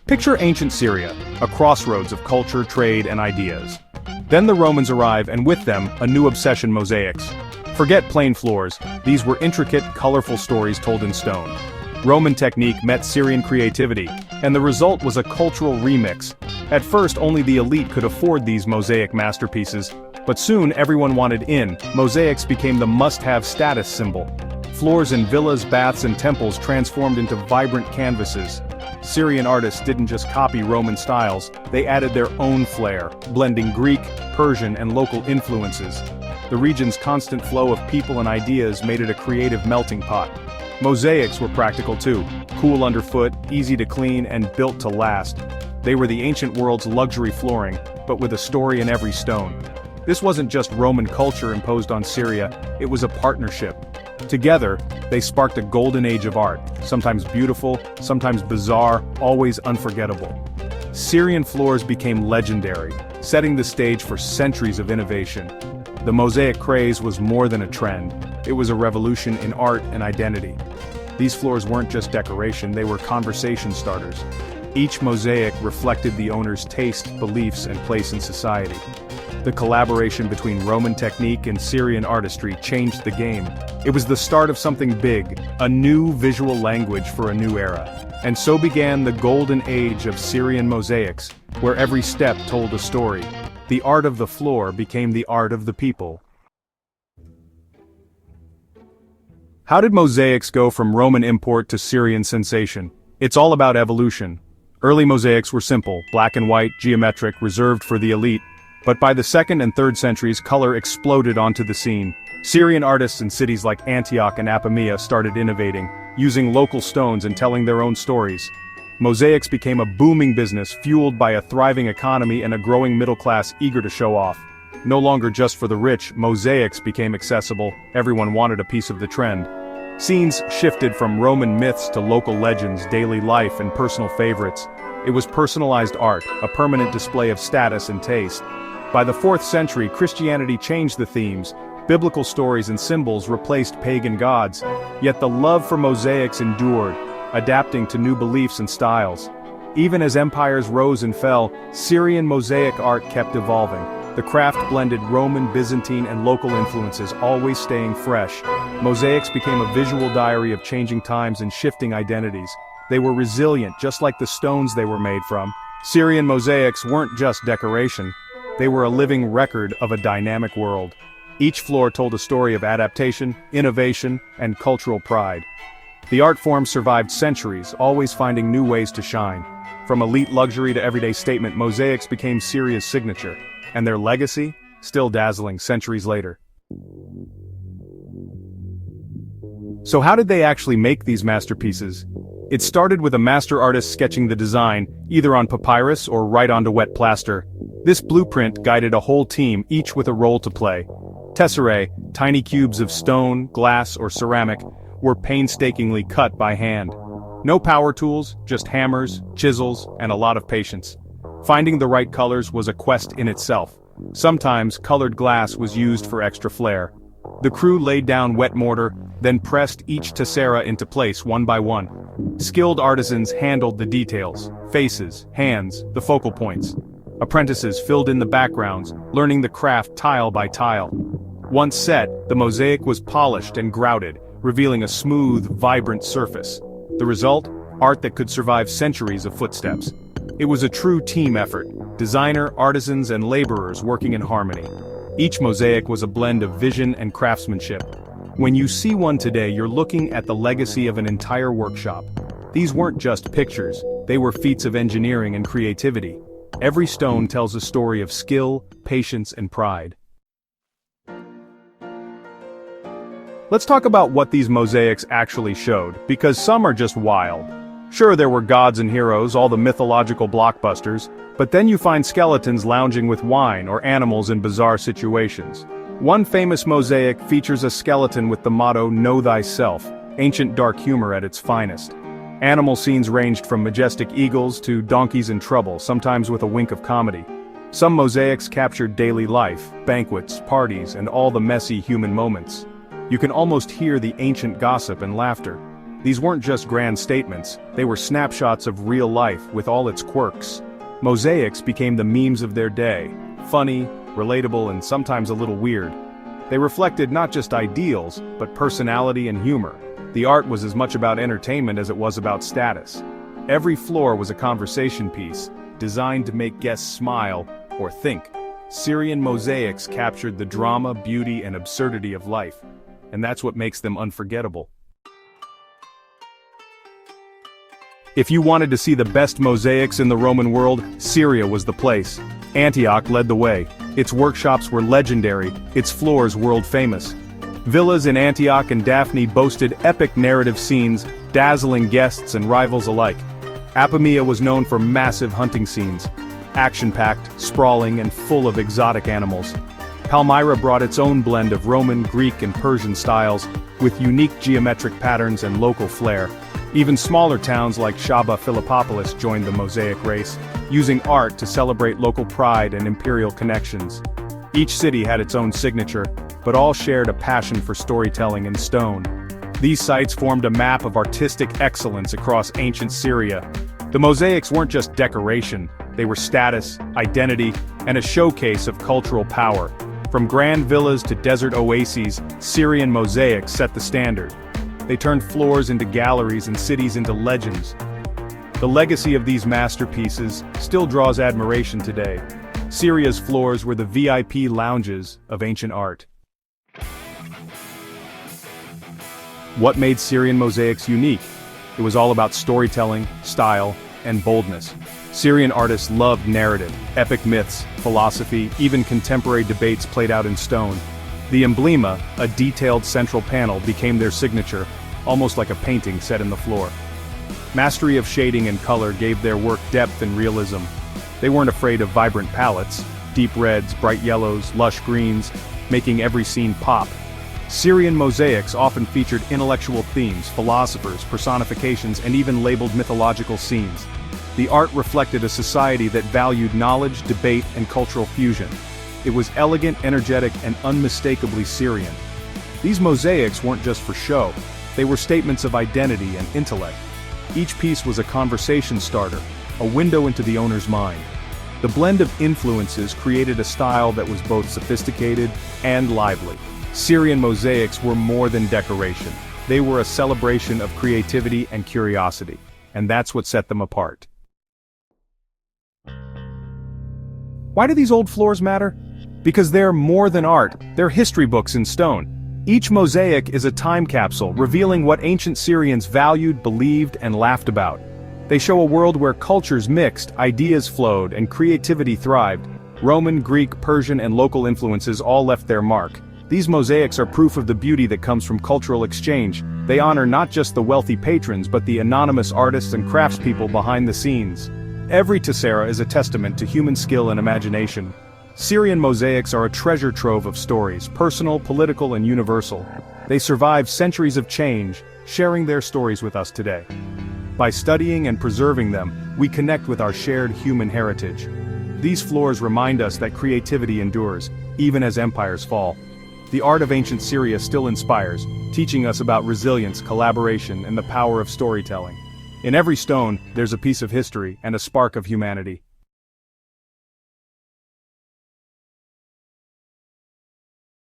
Picture ancient Syria, a crossroads of culture, trade, and ideas. Then the Romans arrive, and with them, a new obsession: mosaics. Forget plain floors, these were intricate, colorful stories told in stone. Roman technique met Syrian creativity, and the result was a cultural remix. At first, only the elite could afford these mosaic masterpieces, but soon everyone wanted in. Mosaics became the must-have status symbol. Floors in villas, baths, and temples transformed into vibrant canvases. Syrian artists didn't just copy Roman styles, they added their own flair, blending Greek, Persian, and local influences. The region's constant flow of people and ideas made it a creative melting pot. Mosaics were practical too, cool underfoot, easy to clean, and built to last. They were the ancient world's luxury flooring, but with a story in every stone. This wasn't just Roman culture imposed on Syria, it was a partnership. Together, they sparked a golden age of art, sometimes beautiful, sometimes bizarre, always unforgettable. Syrian floors became legendary, setting the stage for centuries of innovation. The mosaic craze was more than a trend, it was a revolution in art and identity. These floors weren't just decoration, they were conversation starters. Each mosaic reflected the owner's taste, beliefs, and place in society. The collaboration between Roman technique and Syrian artistry changed the game. It was the start of something big, a new visual language for a new era. And so began the golden age of Syrian mosaics, where every step told a story. The art of the floor became the art of the people. How did mosaics go from Roman import to Syrian sensation? It's all about evolution. Early mosaics were simple, black and white, geometric, reserved for the elite. But by the 2nd and 3rd centuries, color exploded onto the scene. Syrian artists in cities like Antioch and Apamea started innovating, using local stones and telling their own stories. Mosaics became a booming business fueled by a thriving economy and a growing middle class eager to show off. No longer just for the rich, mosaics became accessible, everyone wanted a piece of the trend. Scenes shifted from Roman myths to local legends, daily life, and personal favorites. It was personalized art, a permanent display of status and taste. By the 4th century, Christianity changed the themes. Biblical stories and symbols replaced pagan gods, yet the love for mosaics endured, adapting to new beliefs and styles. Even as empires rose and fell, Syrian mosaic art kept evolving. The craft blended Roman, Byzantine, and local influences, always staying fresh. Mosaics became a visual diary of changing times and shifting identities. They were resilient, just like the stones they were made from. Syrian mosaics weren't just decoration. They were a living record of a dynamic world. Each floor told a story of adaptation, innovation, and cultural pride. The art form survived centuries, always finding new ways to shine. From elite luxury to everyday statement, mosaics became Syria's signature. And their legacy, still dazzling centuries later. So how did they actually make these masterpieces? It started with a master artist sketching the design, either on papyrus or right onto wet plaster. This blueprint guided a whole team, each with a role to play. Tesserae, tiny cubes of stone, glass, or ceramic, were painstakingly cut by hand. No power tools, just hammers, chisels, and a lot of patience. Finding the right colors was a quest in itself. Sometimes colored glass was used for extra flair. The crew laid down wet mortar, then pressed each tessera into place one by one. Skilled artisans handled the details, faces, hands, the focal points. Apprentices filled in the backgrounds, learning the craft tile by tile. Once set, the mosaic was polished and grouted, revealing a smooth, vibrant surface. The result? Art that could survive centuries of footsteps. It was a true team effort, designer, artisans, and laborers working in harmony. Each mosaic was a blend of vision and craftsmanship. When you see one today, you're looking at the legacy of an entire workshop. These weren't just pictures, they were feats of engineering and creativity. Every stone tells a story of skill, patience, and pride. Let's talk about what these mosaics actually showed, because some are just wild. Sure, there were gods and heroes, all the mythological blockbusters, but then you find skeletons lounging with wine or animals in bizarre situations. One famous mosaic features a skeleton with the motto, "Know thyself," ancient dark humor at its finest. Animal scenes ranged from majestic eagles to donkeys in trouble, sometimes with a wink of comedy. Some mosaics captured daily life, banquets, parties, and all the messy human moments. You can almost hear the ancient gossip and laughter. These weren't just grand statements, they were snapshots of real life with all its quirks. Mosaics became the memes of their day, funny, relatable, and sometimes a little weird. They reflected not just ideals, but personality and humor. The art was as much about entertainment as it was about status. Every floor was a conversation piece, designed to make guests smile or think. Syrian mosaics captured the drama, beauty, and absurdity of life, and that's what makes them unforgettable. If you wanted to see the best mosaics in the Roman world, Syria was the place. Antioch led the way. Its workshops were legendary, its floors world-famous. Villas in Antioch and Daphne boasted epic narrative scenes, dazzling guests and rivals alike. Apamea was known for massive hunting scenes, action-packed, sprawling, and full of exotic animals. Palmyra brought its own blend of Roman, Greek, and Persian styles, with unique geometric patterns and local flair. Even smaller towns like Shaba Philippopolis joined the mosaic race, using art to celebrate local pride and imperial connections. Each city had its own signature, but all shared a passion for storytelling in stone. These sites formed a map of artistic excellence across ancient Syria. The mosaics weren't just decoration, they were status, identity, and a showcase of cultural power. From grand villas to desert oases, Syrian mosaics set the standard. They turned floors into galleries and cities into legends. The legacy of these masterpieces still draws admiration today. Syria's floors were the VIP lounges of ancient art. What made Syrian mosaics unique? It was all about storytelling, style, and boldness. Syrian artists loved narrative, epic myths, philosophy, even contemporary debates played out in stone. The emblema, a detailed central panel, became their signature, almost like a painting set in the floor. Mastery of shading and color gave their work depth and realism. They weren't afraid of vibrant palettes, deep reds, bright yellows, lush greens, making every scene pop. Syrian mosaics often featured intellectual themes, philosophers, personifications, and even labeled mythological scenes. The art reflected a society that valued knowledge, debate, and cultural fusion. It was elegant, energetic, and unmistakably Syrian. These mosaics weren't just for show, they were statements of identity and intellect. Each piece was a conversation starter, a window into the owner's mind. The blend of influences created a style that was both sophisticated and lively. Syrian mosaics were more than decoration. They were a celebration of creativity and curiosity, and that's what set them apart. Why do these old floors matter? Because they're more than art, they're history books in stone. Each mosaic is a time capsule revealing what ancient Syrians valued, believed, and laughed about. They show a world where cultures mixed, ideas flowed, and creativity thrived. Roman, Greek, Persian, and local influences all left their mark. These mosaics are proof of the beauty that comes from cultural exchange. They honor not just the wealthy patrons but the anonymous artists and craftspeople behind the scenes. Every tessera is a testament to human skill and imagination. Syrian mosaics are a treasure trove of stories, personal, political, and universal. They survive centuries of change, sharing their stories with us today. By studying and preserving them, we connect with our shared human heritage. These floors remind us that creativity endures, even as empires fall. The art of ancient Syria still inspires, teaching us about resilience, collaboration, and the power of storytelling. In every stone, there's a piece of history and a spark of humanity.